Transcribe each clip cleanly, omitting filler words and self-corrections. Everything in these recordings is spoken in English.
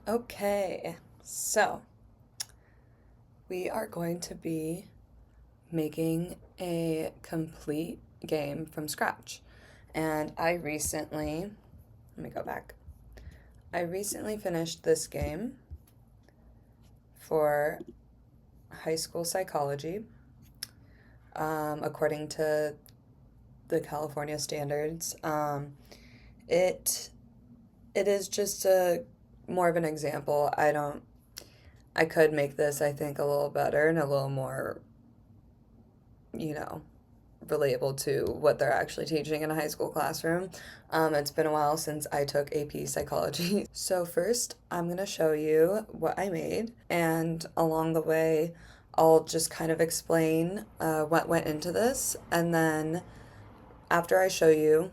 Okay, so we are going to be making a complete game from scratch. And let me go back. I recently finished this game for high school psychology, according to the California standards. It it is just a more of an example. I could make this, I think, a little better and a little more, you know, relatable to what they're actually teaching in a high school classroom. It's been a while since I took AP psychology. So, first, I'm going to show you what I made, and along the way, I'll just kind of explain what went into this, and then after I show you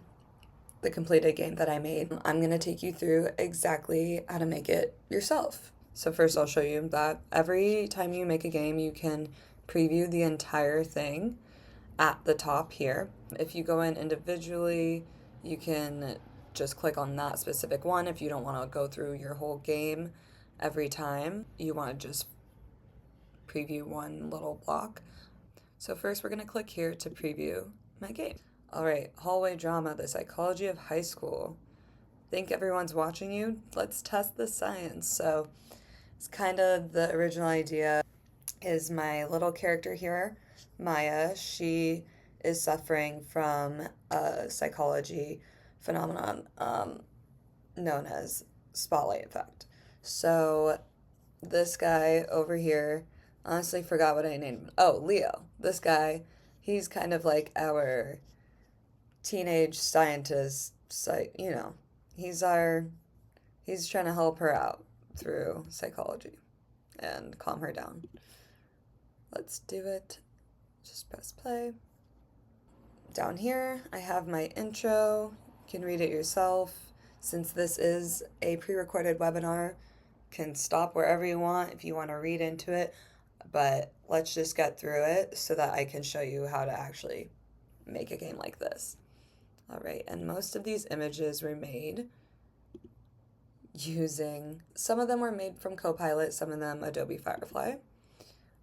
the completed game that I made, I'm going to take you through exactly how to make it yourself. So, first, I'll show you that every time you make a game, you can preview the entire thing at the top here. If you go in individually, you can just click on that specific one. If you don't want to go through your whole game every time, you want to just preview one little block. So first we're going to click here to preview my game. All right, hallway drama, the psychology of high school. Think everyone's watching you? Let's test the science. So it's kind of the original idea is my little character here, Maya. She is suffering from a psychology phenomenon known as spotlight effect. So this guy over here, honestly forgot what I named him. Oh, Leo. This guy, he's kind of like our teenage scientist, he's our he's trying to help her out through psychology and calm her down. Let's do it. Just press play. Down here, I have my intro. You can read it yourself. Since this is a pre-recorded webinar, you can stop wherever you want if you want to read into it, but let's just get through it so that I can show you how to actually make a game like this. All right, and most of these images were made some of them were made from Copilot, some of them Adobe Firefly.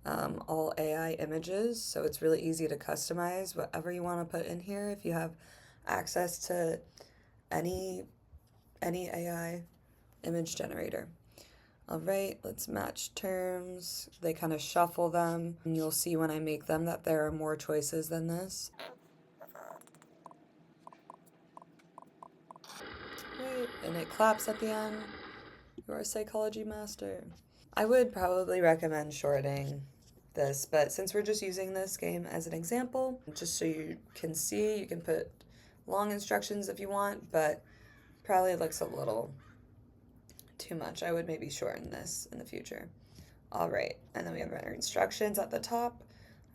All AI images, so it's really easy to customize whatever you want to put in here if you have access to any AI image generator. All right, let's match terms. They kind of shuffle them, and you'll see when I make them that there are more choices than this. Right, and it claps at the end. You're a psychology master. I would probably recommend shortening this, but since we're just using this game as an example, just so you can see, you can put long instructions if you want, but probably looks a little too much. I would maybe shorten this in the future. All right, and then we have our instructions at the top,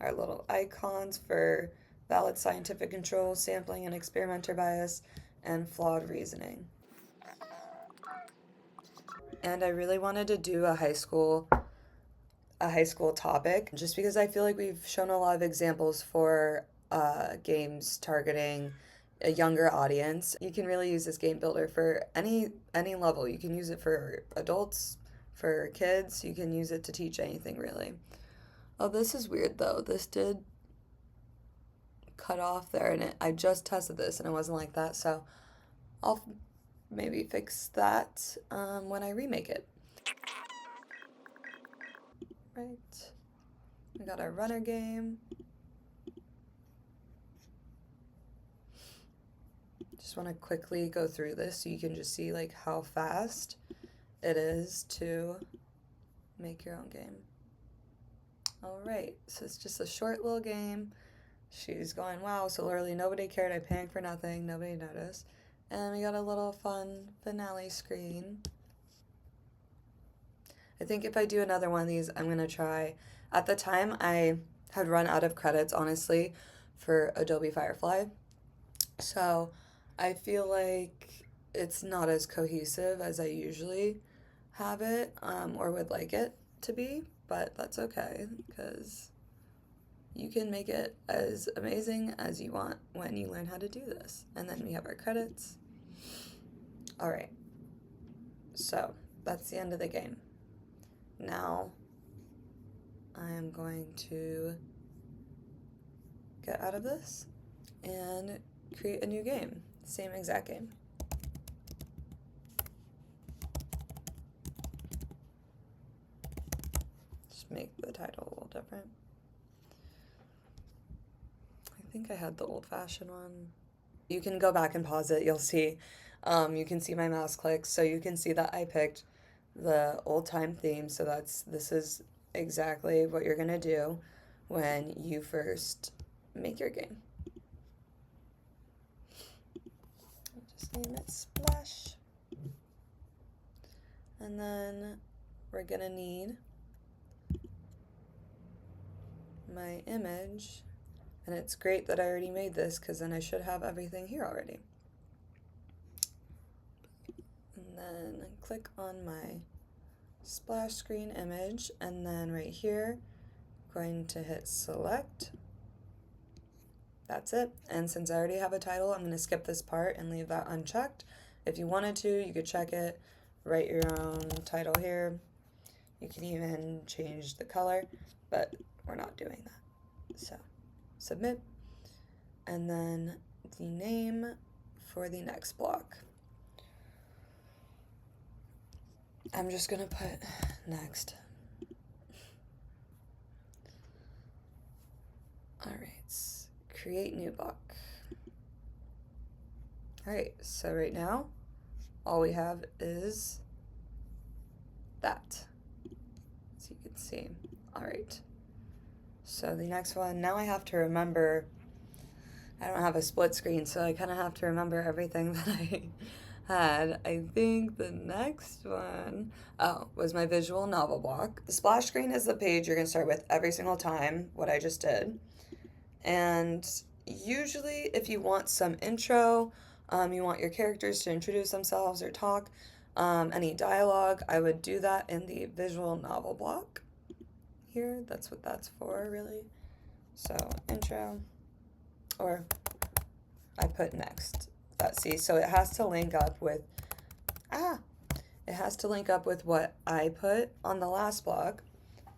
our little icons for valid scientific control, sampling and experimenter bias, and flawed reasoning. And I really wanted to do a high school topic just because I feel like we've shown a lot of examples for games targeting a younger audience. You can really use this game builder for any level. You can use it for adults, for kids. You can use it to teach anything really. Oh, this is weird though. This did cut off there, and I just tested this and it wasn't like that. So I'll maybe fix that when I remake it. Right. We got our runner game. Just want to quickly go through this so you can just see like how fast it is to make your own game. All right, so it's just a short little game. She's going, wow, so literally nobody cared. I panicked for nothing. Nobody noticed. And we got a little fun finale screen. I think if I do another one of these, I'm going to try. At the time, I had run out of credits, honestly, for Adobe Firefly. So I feel like it's not as cohesive as I usually have it or would like it to be, but that's okay because you can make it as amazing as you want when you learn how to do this. And then we have our credits. All right, so that's the end of the game. Now I am going to get out of this and create a new game. Same exact game. Just make the title a little different. I think I had the old-fashioned one. You can go back and pause it. You'll see. You can see my mouse clicks, so you can see that I picked the old-time theme. So this is exactly what you're gonna do when you first make your game. I'll just name it Splash. And then we're gonna need my image. And it's great that I already made this because then I should have everything here already. And then click on my splash screen image, and then right here, going to hit select. That's it. And since I already have a title, I'm going to skip this part and leave that unchecked. If you wanted to, you could check it, write your own title here. You can even change the color, but we're not doing that. So submit, and then the name for the next block. I'm just gonna put next. Alright, create new block. Alright, so right now, all we have is that, as you can see. Alright, so the next one, now I have to remember, I don't have a split screen, so I kind of have to remember everything that I had. I think the next one, was my visual novel block. The splash screen is the page you're going to start with every single time, what I just did. And usually if you want some intro, you want your characters to introduce themselves or talk, any dialogue, I would do that in the visual novel block here. That's what that's for, really. So intro, or I put next. See, so it has to link up with, it has to link up with what I put on the last block.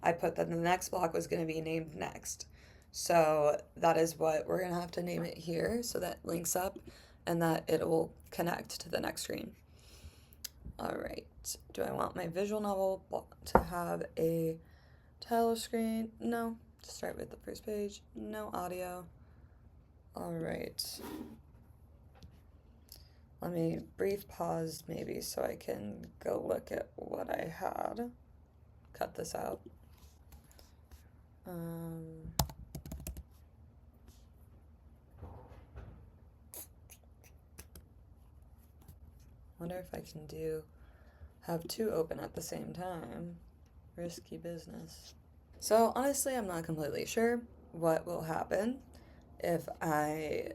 I put that the next block was going to be named next. So that is what we're going to have to name it here, so that links up and that it will connect to the next screen. All right, do I want my visual novel to have a title screen? No, to start with the first page, no audio. All right. Let me brief pause maybe so I can go look at what I had. Cut this out. Wonder if I can have two open at the same time. Risky business. So honestly, I'm not completely sure what will happen if I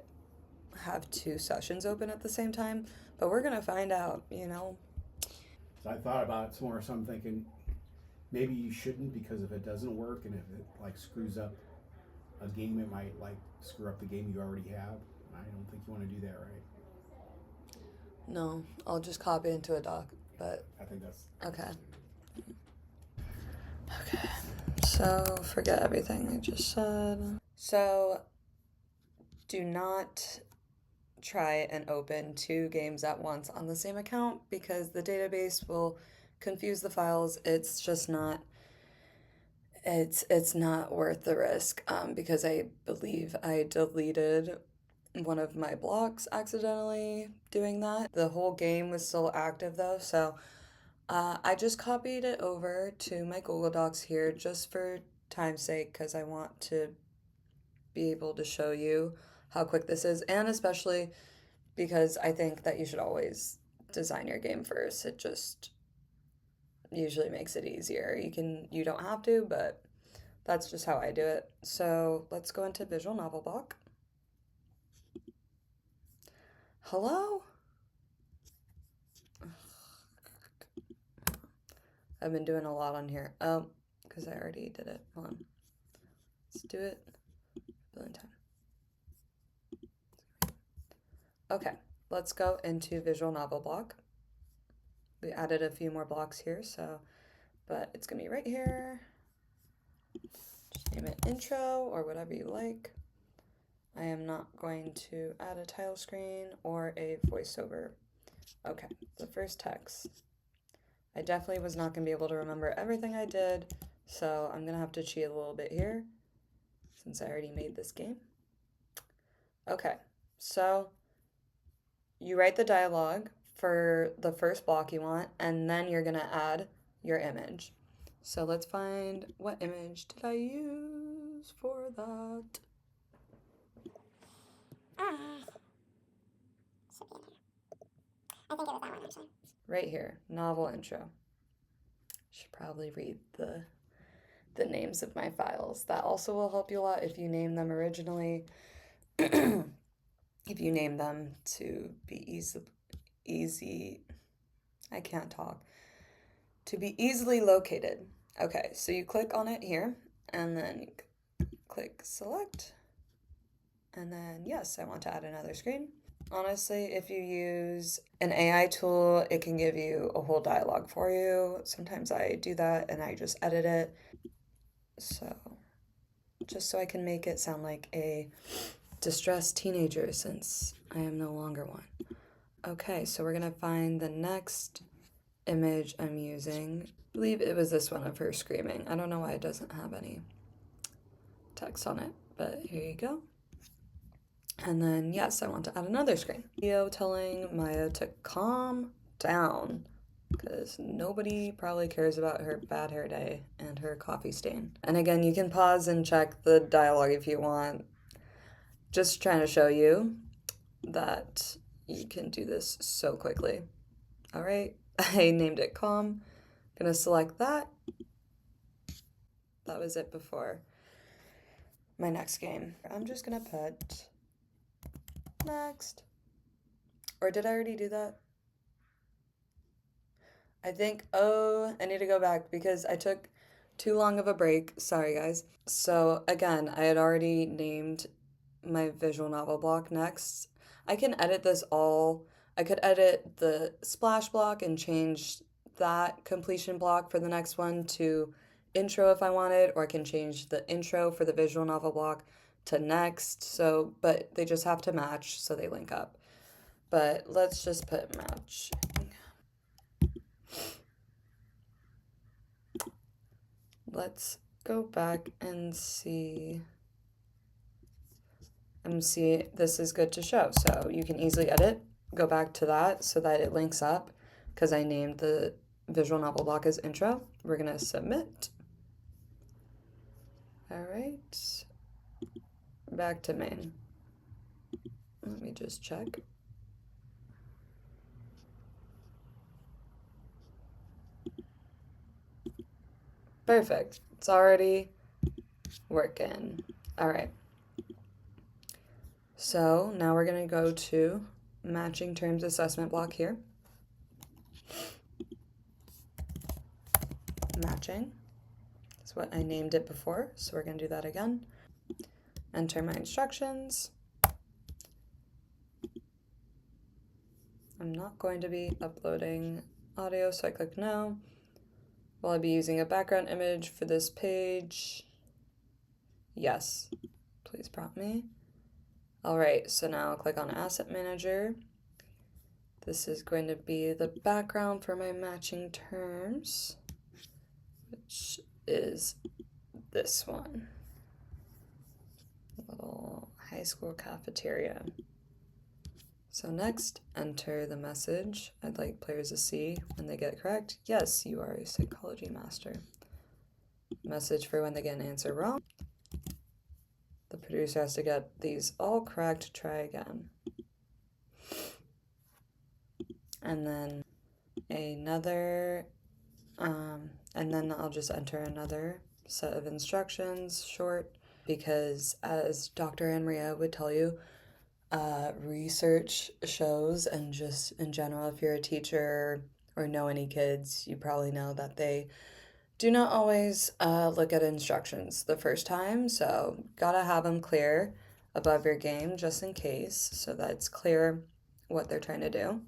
have two sessions open at the same time, but we're gonna find out, you know. So I thought about it some more, so I'm thinking maybe you shouldn't, because if it doesn't work and if it like screws up a game, it might like screw up the game you already have. I don't think you want to do that, right? No, I'll just copy it into a doc, but I think that's okay. Okay, so forget everything I just said. So do not try and open two games at once on the same account because the database will confuse the files. It's just not, it's not worth the risk, because I believe I deleted one of my blocks accidentally doing that. The whole game was still active though, so I just copied it over to my Google Docs here just for time's sake because I want to be able to show you how quick this is, and especially because I think that you should always design your game first. It just usually makes it easier. You don't have to, but that's just how I do it. So let's go into visual novel block. Hello? I've been doing a lot on here. Oh, because I already did it. Hold on. Let's do it a billion times. Okay, let's go into visual novel block. We added a few more blocks here, so, but it's gonna be right here. Just name it intro or whatever you like. I am not going to add a title screen or a voiceover. Okay, the first text. I definitely was not going to be able to remember everything I did, so I'm going to have to cheat a little bit here since I already made this game. Okay, so you write the dialogue for the first block you want, and then you're going to add your image. So let's find, what image did I use for that? Should be in here. I think it was that one actually. Right here, novel intro. Should probably read the names of my files. That also will help you a lot if you name them originally. If you name them to be easy, I can't talk, to be easily located. Okay, so you click on it here, and then you click select, and then yes, I want to add another screen. Honestly, if you use an AI tool, it can give you a whole dialogue for you. Sometimes I do that and I just edit it. So, just so I can make it sound like a distressed teenager since I am no longer one. Okay, so we're gonna find the next image I'm using. I believe it was this one of her screaming. I don't know why it doesn't have any text on it, but here you go. And then, yes, I want to add another screen. Video telling Maya to calm down because nobody probably cares about her bad hair day and her coffee stain. And again, you can pause and check the dialogue if you want. Just trying to show you that you can do this so quickly. All right, I named it calm. Gonna select that. That was it before my next game. I'm just gonna put next. Or did I already do that? I think, oh, I need to go back because I took too long of a break. Sorry, guys. So, again, I had already named my visual novel block next. I can edit this all. I could edit the splash block and change that completion block for the next one to intro if I wanted, or I can change the intro for the visual novel block to next. So, but they just have to match so they link up. But let's just put match. Let's go back and see. This is good to show. So you can easily edit, go back to that so that it links up because I named the visual novel block as intro. We're gonna submit. All right, back to main. Let me just check. Perfect, it's already working. All right. So now we're gonna go to matching terms assessment block here. Matching is what I named it before, so we're gonna do that again. Enter my instructions. I'm not going to be uploading audio, so I click no. Will I be using a background image for this page? Yes. Please prompt me. All right, so now I'll click on Asset Manager. This is going to be the background for my matching terms, which is this one. A little high school cafeteria. So next, enter the message I'd like players to see when they get it correct. Yes, you are a psychology master. Message for when they get an answer wrong. The producer has to get these all correct, try again. And then another, and then I'll just enter another set of instructions, short, because as Dr. Ann Maria would tell you, research shows, and just in general, if you're a teacher or know any kids, you probably know that they do not always look at instructions the first time, so gotta have them clear above your game just in case so that it's clear what they're trying to do.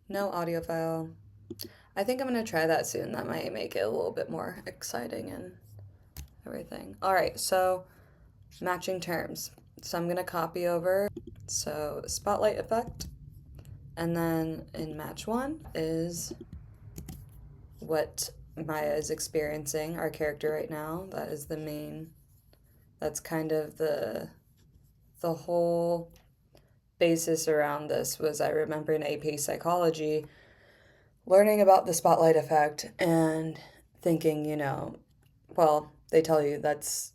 No audio file. I think I'm gonna try that soon. That might make it a little bit more exciting and everything. All right, so matching terms. So I'm gonna copy over. So spotlight effect, and then in match one is what Maya is experiencing, our character right now. That is the main. That's kind of the whole basis around this was I remember in AP psychology learning about the spotlight effect and thinking, well, they tell you that's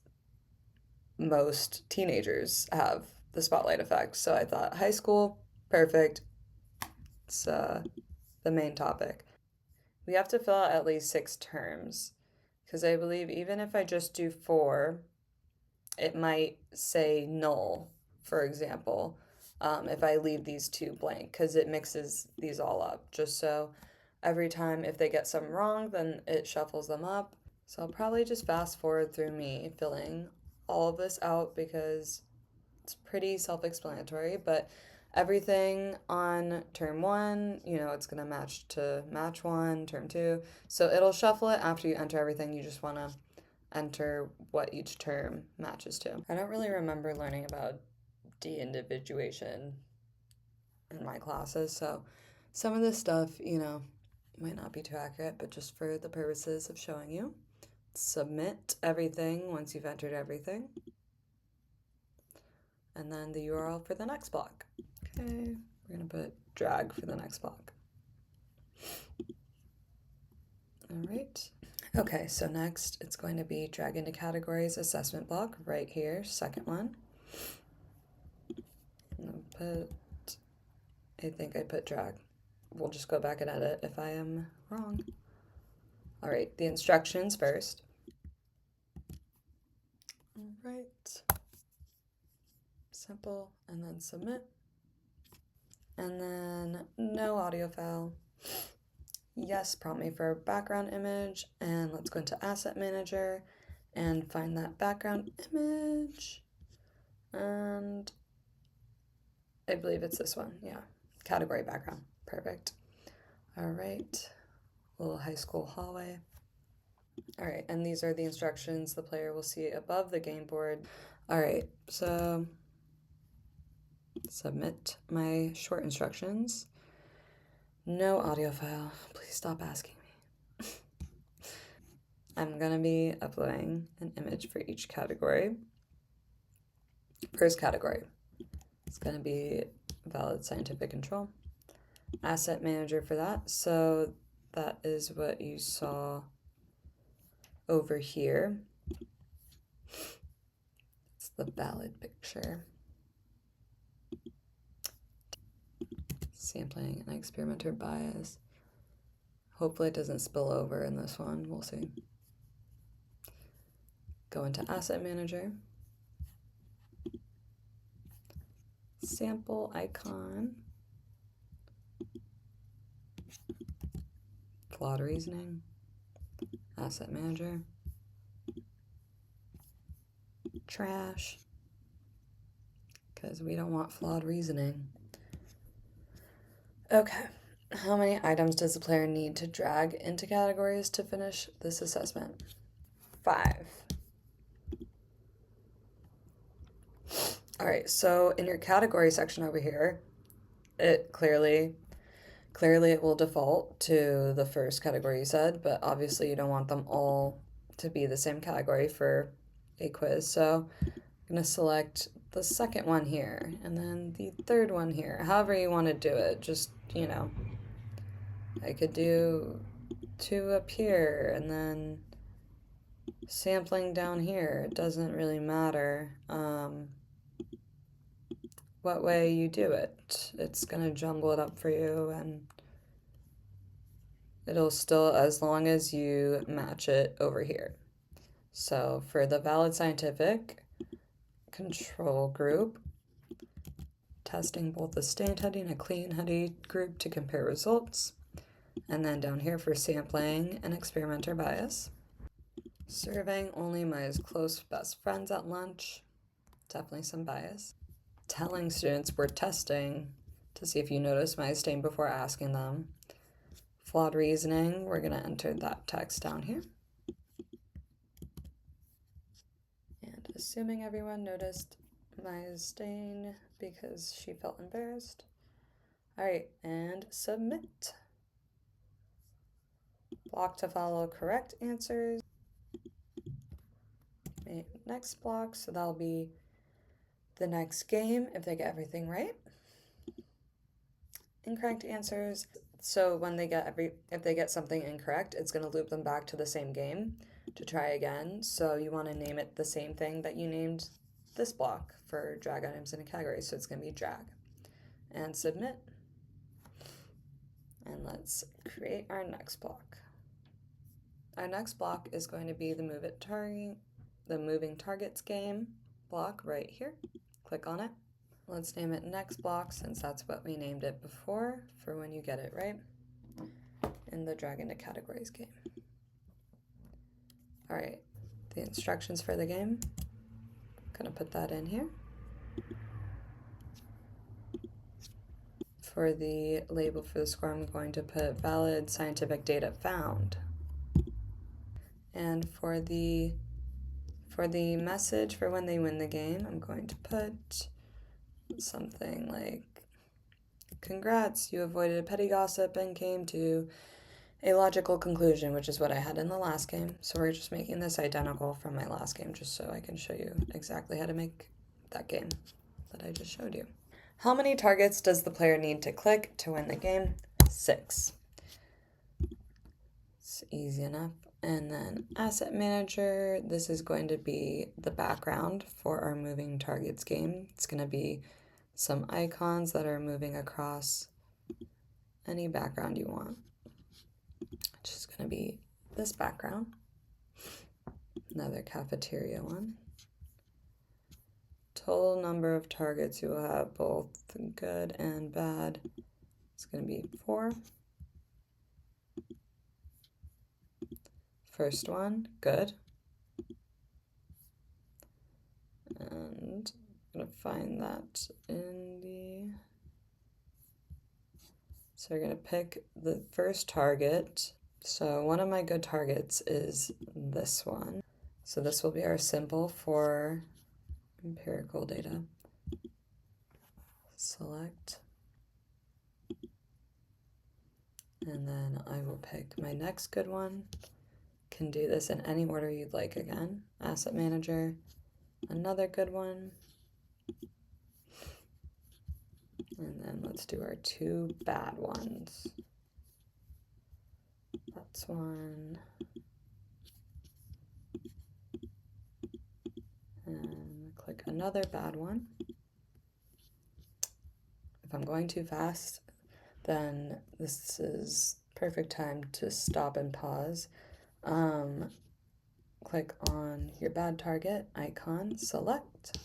most teenagers have the spotlight effect. So I thought high school, perfect. It's the main topic. We have to fill out at least 6 terms because I believe even if I just do 4, it might say null, for example, if I leave these 2 blank because it mixes these all up. Just so every time if they get some wrong, then it shuffles them up. So I'll probably just fast forward through me filling all of this out because it's pretty self explanatory, but everything on term 1, it's going to match to match 1, term 2. So it'll shuffle it after you enter everything. You just want to enter what each term matches to. I don't really remember learning about de individuation in my classes, so some of this stuff, might not be too accurate, but just for the purposes of showing you, submit everything once you've entered everything, and then the URL for the next block. Okay, we're gonna put drag for the next block. All right. Okay, so next it's going to be drag into categories assessment block right here, second one. I think I put drag. We'll just go back and edit if I am wrong. All right, the instructions first. All right. Simple, and then submit. And then no audio file. Yes, prompt me for a background image, and let's go into Asset Manager and find that background image. And I believe it's this one, yeah. Category background, perfect. All right, little high school hallway. All right, and these are the instructions the player will see above the game board. All right, so submit my short instructions. No audio file. Please stop asking me. I'm gonna be uploading an image for each category. First category is gonna be valid scientific control. Asset manager for that. So that is what you saw over here. It's the valid picture. Sampling and experimenter bias. Hopefully it doesn't spill over in this one. We'll see. Go into Asset Manager. Sample icon. Flawed reasoning. Asset Manager. Trash. Because we don't want flawed reasoning. Okay. How many items does the player need to drag into categories to finish this assessment? 5. All right, so in your category section over here, it clearly it will default to the first category you said, but obviously you don't want them all to be the same category for a quiz. So I'm going to select the second one here and then the third one here. However you want to do it, just, I could do 2 up here and then sampling down here. It doesn't really matter what way you do it. It's going to jumble it up for you, and it'll still, as long as you match it over here. So for the valid scientific control group, testing both the stained hoodie and a clean hoodie group to compare results. And then down here for sampling and experimenter bias. Surveying only my close best friends at lunch. Definitely some bias. Telling students we're testing to to see if you notice my stain before asking them. Flawed reasoning, we're going to enter that text down here. And assuming everyone noticed my stain because she felt embarrassed. All right, and submit. Block to follow correct answers. Next block, so that'll be the next game if they get everything right. Incorrect answers. So when they get if they get something incorrect, it's going to loop them back to the same game to try again. So you want to name it the same thing that you named this block for drag items in a category. So it's going to be drag. And submit. And let's create our next block. Our next block is going to be the moving targets game block right here. Click on it. Let's name it next block since that's what we named it before for when you get it right in the drag into categories game. All right, the instructions for the game, I'm gonna put that in here. For the label for the score, I'm going to put valid scientific data found. And for the message for when they win the game, I'm going to put something like, congrats, you avoided a petty gossip and came to a logical conclusion, which is what I had in the last game. So we're just making this identical from my last game just so I can show you exactly how to make that game that I just showed you. How many targets does the player need to click to win the game? 6. It's easy enough. And then asset manager, this is going to be the background for our moving targets game. It's going to be some icons that are moving across any background you want. It's just going to be this background. Another cafeteria one. Total number of targets you will have, both good and bad. It's going to be 4. First one, good. And I'm going to find that in the... So we're going to pick the first target. So one of my good targets is this one. So this will be our symbol for empirical data. Select. And then I will pick my next good one. Can do this in any order you'd like again. Asset manager, another good one. And then let's do our 2 bad ones. That's one. And click another bad one. If I'm going too fast, then this is perfect time to stop and pause. Click on your bad target icon, select.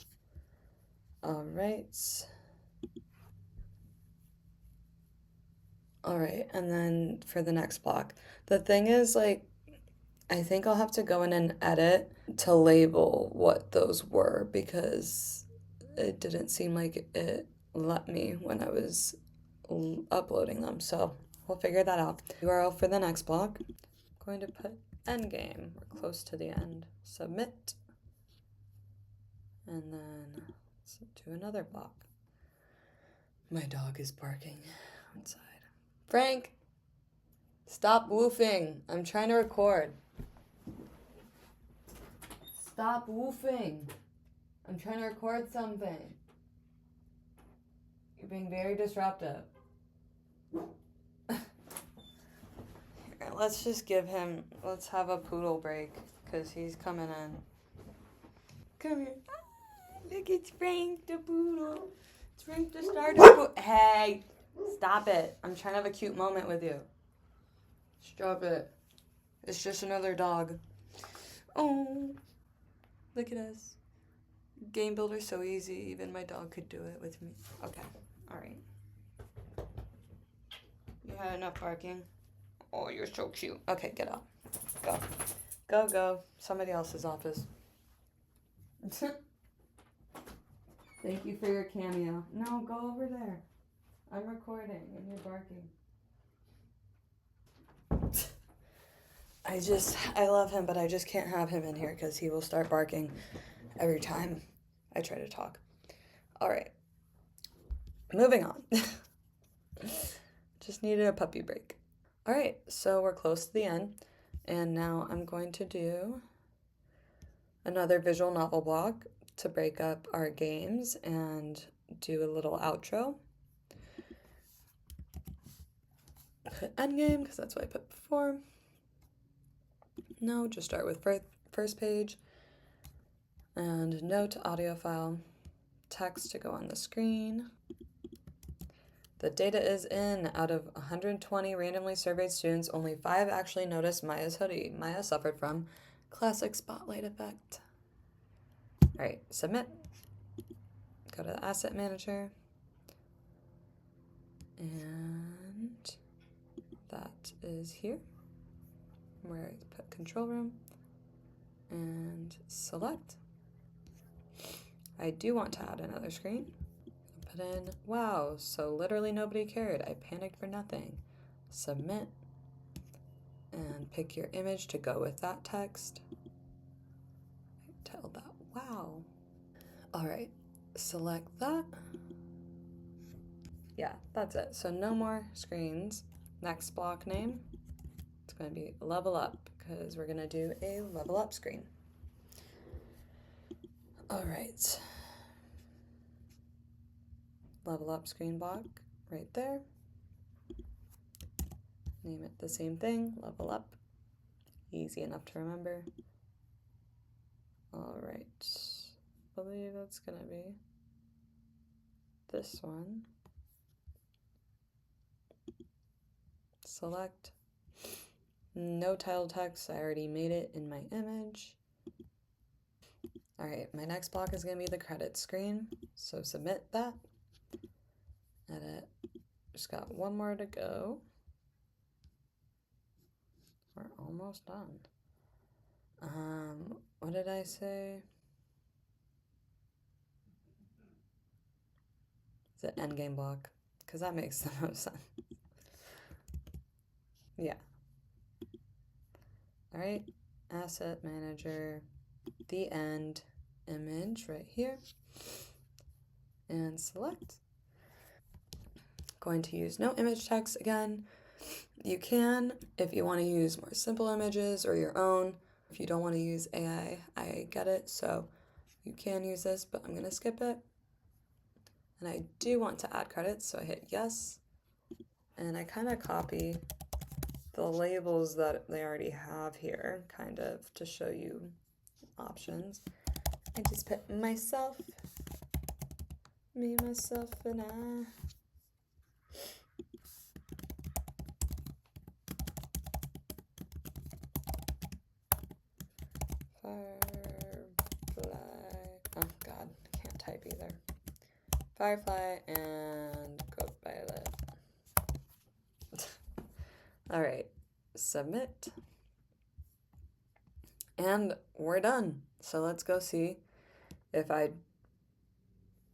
All right. All right, and then for the next block, the thing is, like, I think I'll have to go in and edit to label what those were because it didn't seem like it let me when I was uploading them. So we'll figure that out. URL for the next block, I'm going to put endgame. We're close to the end. Submit. And then let's do another block. My dog is barking outside. Frank, stop woofing. I'm trying to record. Stop woofing. I'm trying to record something. You're being very disruptive. Here, let's just let's have a poodle break because he's coming in. Come here. Look, it's Frank the poodle. It's Frank the starter. Hey, stop it. I'm trying to have a cute moment with you. Stop it. It's just another dog. Oh, look at us. Game builder's so easy. Even my dog could do it with me. Okay, all right. You had enough barking? Oh, you're so cute. Okay, get up. Go. Go, go. Somebody else's office. Thank you for your cameo. No, go over there. I'm recording and you're barking. I love him, but I just can't have him in here because he will start barking every time I try to talk. All right, moving on. Just needed a puppy break. All right, so we're close to the end, and now I'm going to do another visual novel block to break up our games and do a little outro. Put endgame because that's what I put before. No, just start with first page and note audio file, text to go on the screen. The data is in. Out of 120 randomly surveyed students, only 5 actually noticed Maya's hoodie. Maya suffered from classic spotlight effect. All right, submit. Go to the asset manager. And that is here where I put control room and select. I do want to add another screen. Put in, wow, so literally nobody cared. I panicked for nothing. Submit and pick your image to go with that text. Tell that, wow. All right, select that. Yeah, that's it. So no more screens. Next block name, it's going to be level up because we're going to do a level up screen. All right. Level up screen block right there. Name it the same thing, level up. Easy enough to remember. All right. I believe that's going to be this one. Select. No title text, I already made it in my image. All right, my next block is going to be the credit screen, so submit that. Edit. Just got one more to go. We're almost done. What did I say? It's an endgame block, because that makes the most sense. Yeah. All right, asset manager, the end image right here, and select. Going to use no image text again. You can if you want to use more simple images or your own. If you don't want to use AI, I get it. So you can use this, but I'm going to skip it. And I do want to add credits, so I hit yes. And I kind of copy the labels that they already have here, kind of to show you options. I just put myself, me, myself, and I. Firefly. Oh god, I can't type either. Firefly and Goat Violet. All right, submit. And we're done. So let's go see if I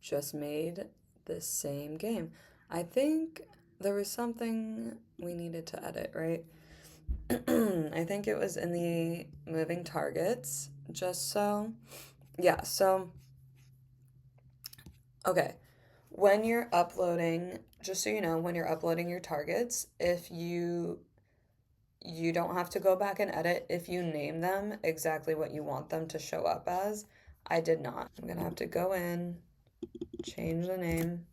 just made the same game. I think there was something we needed to edit, right? I think it was in the moving targets, just so. Yeah, so, okay. When you're uploading, just so you know, when you're uploading your targets, if you don't have to go back and edit if you name them exactly what you want them to show up as. I did not. I'm gonna have to go in, change the name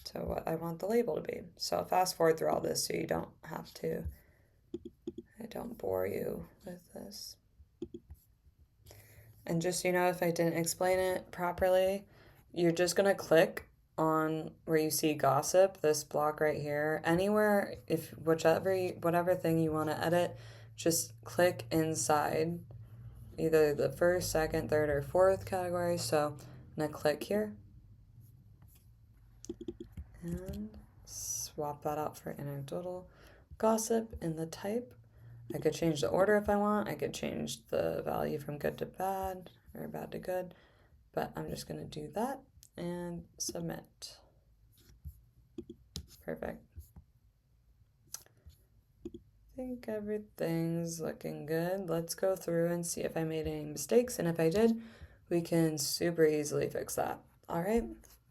to what I want the label to be. So I'll fast forward through all this so you don't have to, I don't bore you with this. And just so you know, if I didn't explain it properly, you're just gonna click on where you see gossip, this block right here. Anywhere, if whatever thing you want to edit, just click inside either the first, second, third, or fourth category. So I'm gonna click here and swap that out for anecdotal gossip in the type. I could change the order if I want. I could change the value from good to bad or bad to good, but I'm just gonna do that and submit. Perfect. I think everything's looking good. Let's go through and see if I made any mistakes, and if I did, we can super easily fix that. All right,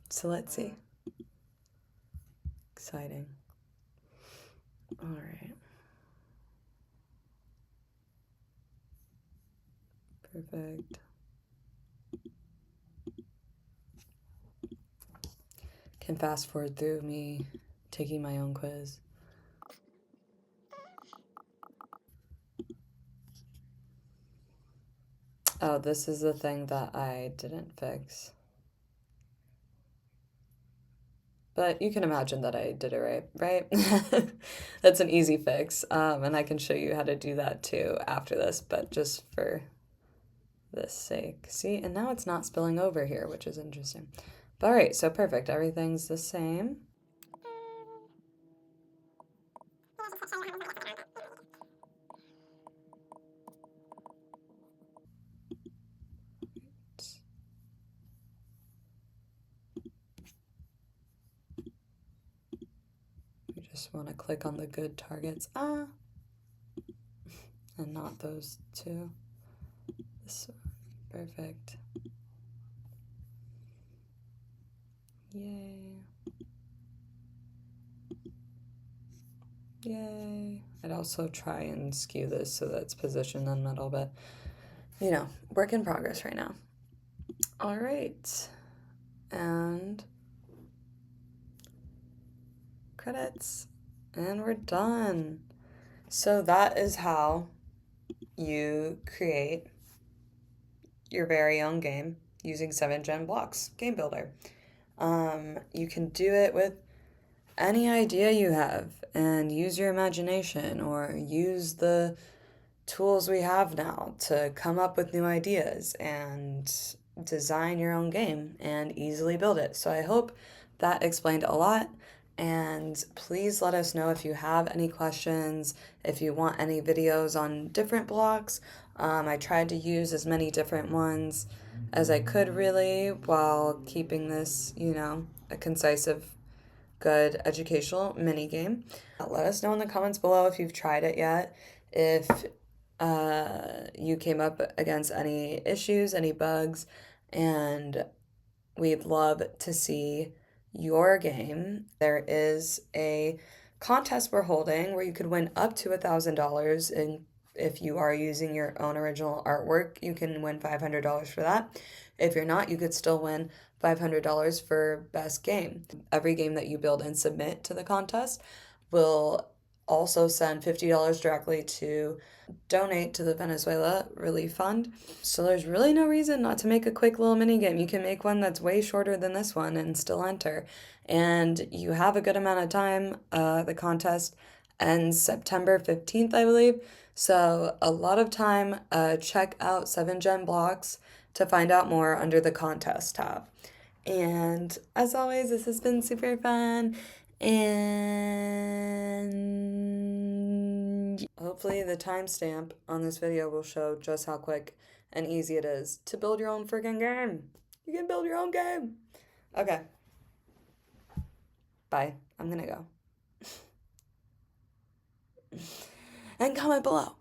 so let's see. Exciting. All right. Perfect. Can fast forward through me taking my own quiz. Oh, this is the thing that I didn't fix. But you can imagine that I did it right? That's an easy fix. And I can show you how to do that too after this, but just for this sake. See, and now it's not spilling over here, which is interesting. But all right, so perfect. Everything's the same. We just want to click on the good targets. And not those two. This one. Perfect. Yay. Yay. I'd also try and skew this so that it's positioned in the middle, but you know, work in progress right now. All right. And credits. And we're done. So that is how you create your very own game using 7 Gen Blocks Game Builder. You can do it with any idea you have and use your imagination or use the tools we have now to come up with new ideas and design your own game and easily build it. So I hope that explained a lot. And please let us know if you have any questions, if you want any videos on different blocks. I tried to use as many different ones as I could really while keeping this, a concise, good educational mini game. Let us know in the comments below if you've tried it yet, if you came up against any issues, any bugs, and we'd love to see your game. There is a contest we're holding where you could win up to $1,000, and if you are using your own original artwork, you can win $500 for that. If you're not, you could still win $500 for best game. Every game that you build and submit to the contest will also send $50 directly to donate to the Venezuela Relief Fund. So there's really no reason not to make a quick little mini game. You can make one that's way shorter than this one and still enter. And you have a good amount of time. The contest ends September 15th, I believe. So a lot of time. Check out 7Gen Blocks to find out more under the contest tab. And as always, this has been super fun. And hopefully the timestamp on this video will show just how quick and easy it is to build your own freaking game. You can build your own game. Okay. Bye. I'm gonna go. And comment below.